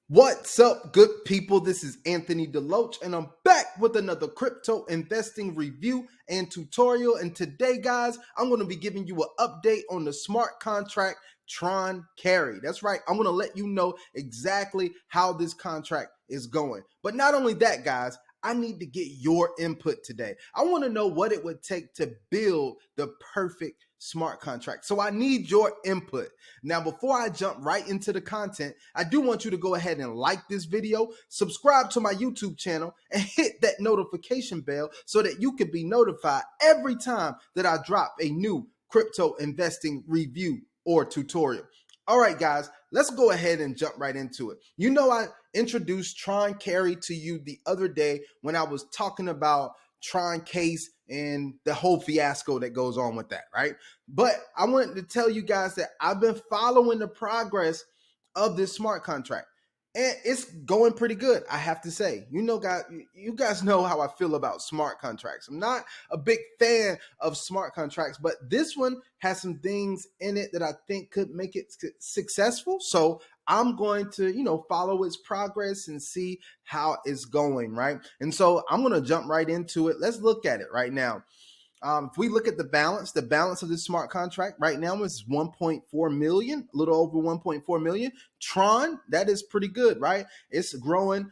What's up, good people? This is Anthony Deloach, and I'm back with another crypto investing review and tutorial. And today, guys, I'm going to be giving you an update on the smart contract Tron Carry. That's right. I'm going to let you know exactly how this contract is going. But not only that, guys, I need to get your input today. I want to know what it would take to build the perfect smart contract. So I need your input. Now, before I jump right into the content, I do want you to go ahead and like this video, subscribe to my YouTube channel, and hit that notification bell so that you can be notified every time that I drop a new crypto investing review or tutorial. All right, guys, let's go ahead and jump right into it. You know, I introduced Tron Carry to you the other day when I was talking about Tron Case and the whole fiasco that goes on with that, right? But I wanted to tell you guys that I've been following the progress of this smart contract. And it's going pretty good, I have to say. You guys know how I feel about smart contracts. I'm not a big fan of smart contracts, but this one has some things in it that I think could make it successful. So I'm going to, follow its progress and see how it's going, right? And so I'm going to jump right into it. Let's look at it right now. If we look at the balance of this smart contract right now is 1.4 million, a little over 1.4 million. Tron, that is pretty good, right? It's growing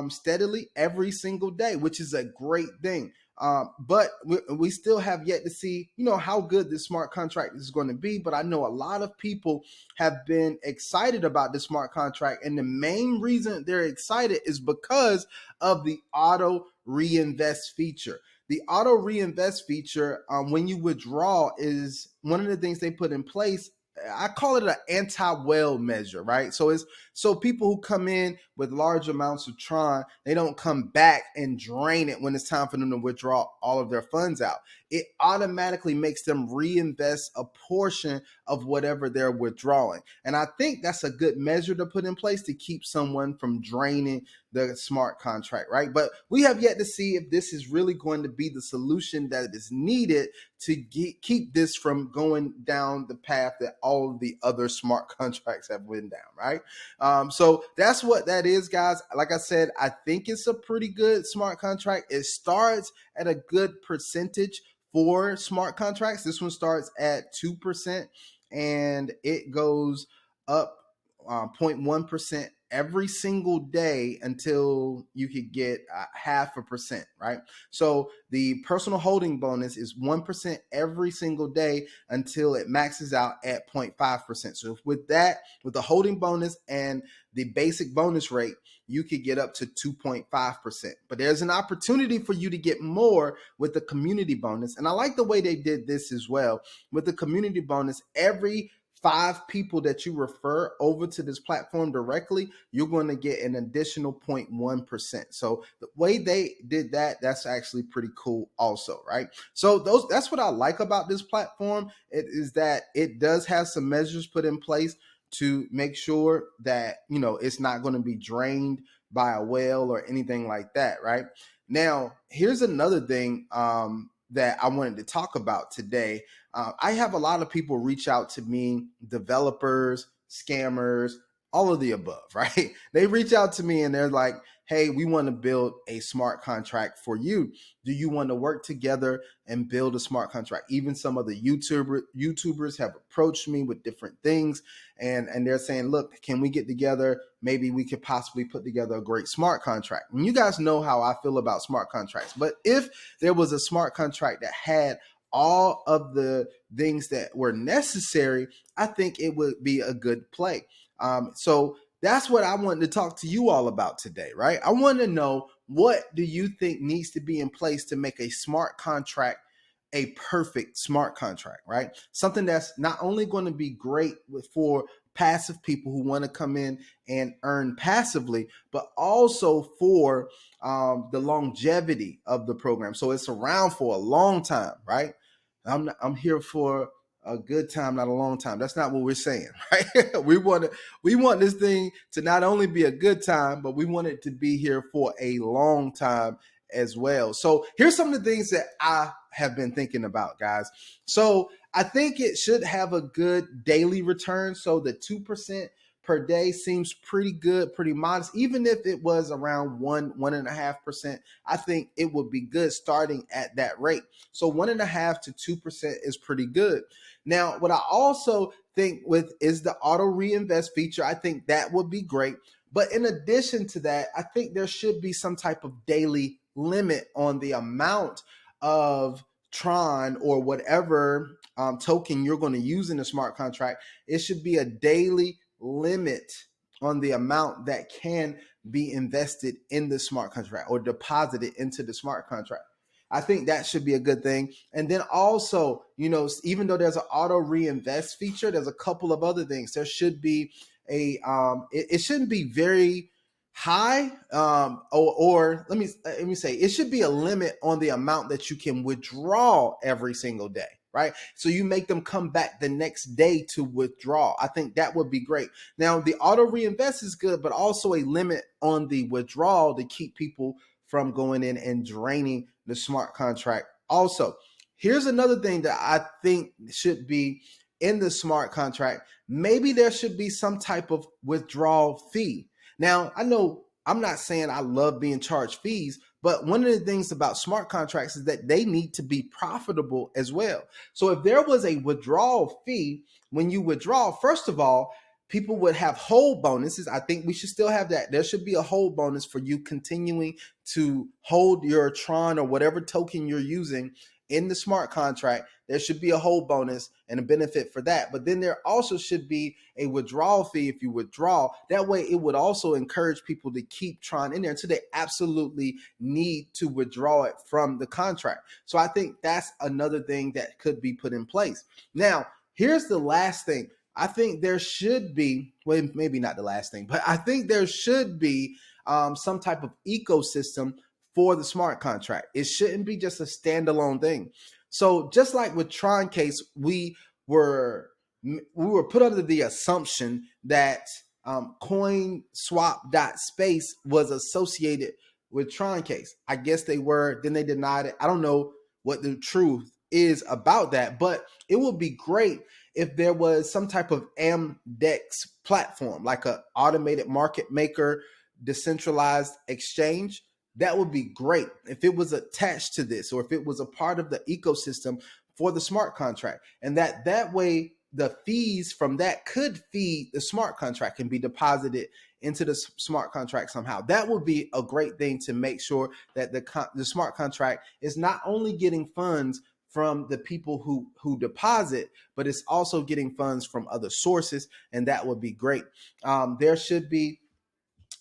steadily every single day, which is a great thing. But we still have yet to see, how good this smart contract is going to be. But I know a lot of people have been excited about this smart contract. And the main reason they're excited is because of the auto reinvest feature. The auto reinvest feature, when you withdraw, is one of the things they put in place. I call it an anti-whale measure, right? So people who come in with large amounts of Tron, they don't come back and drain it when it's time for them to withdraw all of their funds out. It automatically makes them reinvest a portion of whatever they're withdrawing. And I think that's a good measure to put in place to keep someone from draining the smart contract, right? But we have yet to see if this is really going to be the solution that is needed to keep this from going down the path that all of the other smart contracts have went down, right? So that's what that is, guys. Like I said, I think it's a pretty good smart contract. It starts at a good percentage for smart contracts. This one starts at 2% and it goes up 0.1% every single day until you could get 0.5%, right? So the personal holding bonus is 1% every single day until it maxes out at 0.5%. So with that, with the holding bonus and the basic bonus rate, you could get up to 2.5%. But there's an opportunity for you to get more with the community bonus. And I like the way they did this as well. With the community bonus, every 5 people that you refer over to this platform directly, you're going to get an additional 0.1%. So the way they did that, that's actually pretty cool also, right? So that's what I like about this platform. It is that it does have some measures put in place to make sure that, it's not going to be drained by a whale or anything like that, right? Now, here's another thing that I wanted to talk about today. I have a lot of people reach out to me, developers, scammers, all of the above, right? They reach out to me and they're like, hey, we want to build a smart contract for you. Do you want to work together and build a smart contract? Even some of the YouTubers have approached me with different things and they're saying, look, can we get together? Maybe we could possibly put together a great smart contract. And you guys know how I feel about smart contracts. But if there was a smart contract that had all of the things that were necessary, I think it would be a good play. So that's what I wanted to talk to you all about today, right? I want to know, what do you think needs to be in place to make a smart contract a perfect smart contract, right? Something that's not only going to be great for passive people who want to come in and earn passively, but also for the longevity of the program. So it's around for a long time, right? I'm here for a good time, not a long time. That's not what we're saying, right? we want this thing to not only be a good time, but we want it to be here for a long time as well. So here's some of the things that I have been thinking about, guys. So I think it should have a good daily return. So the 2% per day seems pretty good, pretty modest. Even if it was around 1.5%, I think it would be good starting at that rate. So 1.5 to 2% is pretty good. Now, what I also think with is the auto reinvest feature. I think that would be great. But in addition to that, I think there should be some type of daily limit on the amount of Tron or whatever token you're going to use in the smart contract. It should be a daily limit on the amount that can be invested in the smart contract or deposited into the smart contract. I think that should be a good thing. And then also, even though there's an auto reinvest feature, there's a couple of other things. There should be it shouldn't be very high, or let me say, it should be a limit on the amount that you can withdraw every single day, right? So you make them come back the next day to withdraw. I think that would be great. Now, the auto reinvest is good, but also a limit on the withdrawal to keep people from going in and draining the smart contract. Also, here's another thing that I think should be in the smart contract. Maybe there should be some type of withdrawal fee. Now, I know I'm not saying I love being charged fees, but one of the things about smart contracts is that they need to be profitable as well. So if there was a withdrawal fee when you withdraw, first of all, people would have hold bonuses. I think we should still have that. There should be a hold bonus for you continuing to hold your Tron or whatever token you're using in the smart contract. There should be a hold bonus and a benefit for that. But then there also should be a withdrawal fee if you withdraw. That way it would also encourage people to keep Tron in there until they absolutely need to withdraw it from the contract. So I think that's another thing that could be put in place. Now, here's the last thing. I think there should be, well, maybe not the last thing, but I think there should be some type of ecosystem for the smart contract. It shouldn't be just a standalone thing. So just like with Tron case, we were put under the assumption that CoinSwap.space was associated with Tron case. I guess they were, then they denied it. I don't know what the truth is about that, but it would be great if there was some type of AMDEX platform, like an automated market maker, decentralized exchange. That would be great if it was attached to this, or if it was a part of the ecosystem for the smart contract. And that way the fees from that could feed the smart contract and be deposited into the smart contract somehow. That would be a great thing to make sure that the smart contract is not only getting funds from the people who deposit, but it's also getting funds from other sources, and that would be great.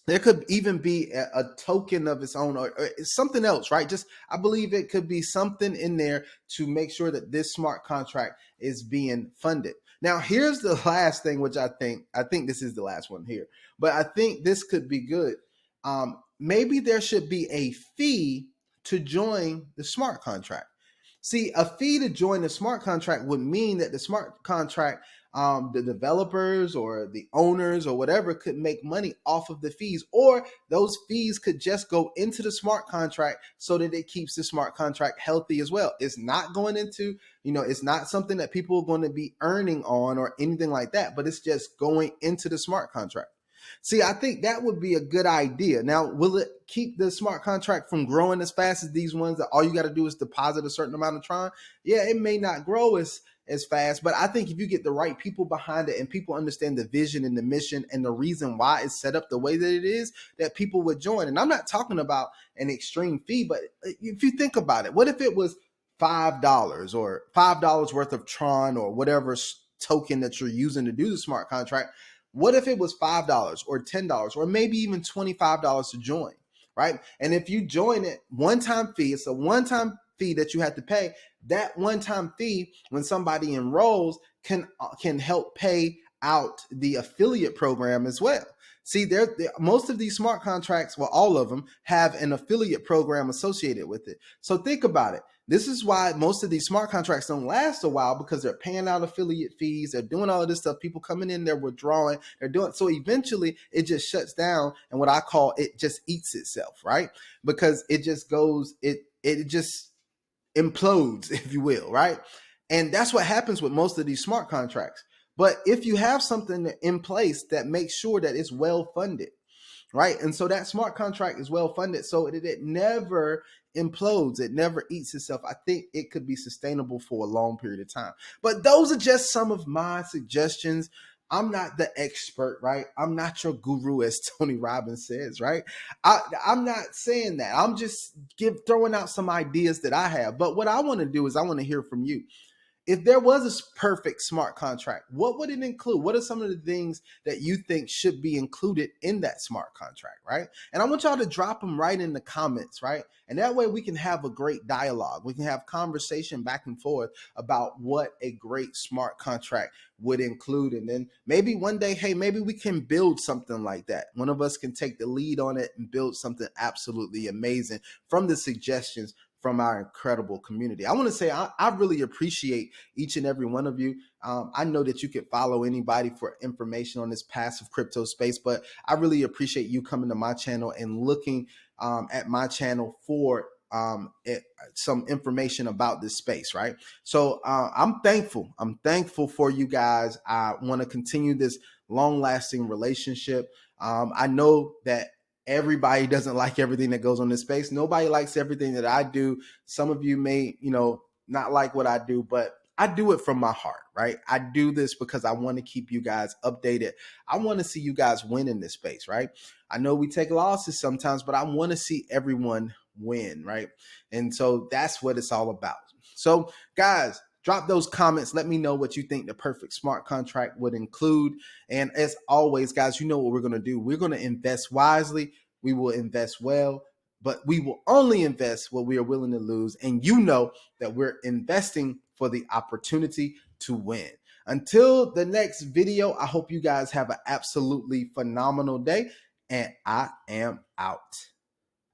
There could even be a token of its own, or something else, right? I believe it could be something in there to make sure that this smart contract is being funded. Now, here's the last thing, which I think this is the last one here, but I think this could be good. Maybe there should be a fee to join the smart contract. See, a fee to join the smart contract would mean that the smart contract, the developers or the owners or whatever could make money off of the fees, or those fees could just go into the smart contract so that it keeps the smart contract healthy as well. It's not going into, it's not something that people are going to be earning on or anything like that, but it's just going into the smart contract. See, I think that would be a good idea. Now, will it keep the smart contract from growing as fast as these ones that all you got to do is deposit a certain amount of Tron? Yeah, it may not grow as fast, but I think if you get the right people behind it and people understand the vision and the mission and the reason why it's set up the way that it is, that people would join. And I'm not talking about an extreme fee, but if you think about it, what if it was $5 or $5 worth of Tron or whatever token that you're using to do the smart contract? What if it was $5 or $10 or maybe even $25 to join, right? And if you join it, one-time fee, it's a one-time fee that you have to pay. That one-time fee, when somebody enrolls, can help pay out the affiliate program as well. See, most of these smart contracts, well, all of them have an affiliate program associated with it. So think about it. This is why most of these smart contracts don't last a while, because they're paying out affiliate fees. They're doing all of this stuff. People coming in, they're withdrawing. They're doing so. Eventually, it just shuts down, and what I call it just eats itself, right? Because it just goes, it just implodes, if you will, right? And that's what happens with most of these smart contracts. But if you have something in place that makes sure that it's well funded, right? And so that smart contract is well funded so it never implodes, it never eats itself. I think it could be sustainable for a long period of time. But those are just some of my suggestions. I'm not the expert, right? I'm not your guru, as Tony Robbins says, right? I'm not saying that. I'm just throwing out some ideas that I have. But what I want to do is I want to hear from you. If there was a perfect smart contract, what would it include? What are some of the things that you think should be included in that smart contract, right? And I want y'all to drop them right in the comments, right? And that way we can have a great dialogue. We can have conversation back and forth about what a great smart contract would include. And then maybe one day, hey, maybe we can build something like that. One of us can take the lead on it and build something absolutely amazing from the suggestions from our incredible community. I want to say I really appreciate each and every one of you. I know that you could follow anybody for information on this passive crypto space, but I really appreciate you coming to my channel and looking at my channel for some information about this space, right? So I'm thankful. I'm thankful for you guys. I want to continue this long-lasting relationship. I know that everybody doesn't like everything that goes on in this space. Nobody likes everything that I do. Some of you may, not like what I do, but I do it from my heart, right? I do this because I want to keep you guys updated. I want to see you guys win in this space, right? I know we take losses sometimes, but I want to see everyone win, right? And so that's what it's all about. So guys, drop those comments. Let me know what you think the perfect smart contract would include. And as always, guys, you know what we're going to do. We're going to invest wisely. We will invest well, but we will only invest what we are willing to lose. And you know that we're investing for the opportunity to win. Until the next video, I hope you guys have an absolutely phenomenal day. And I am out.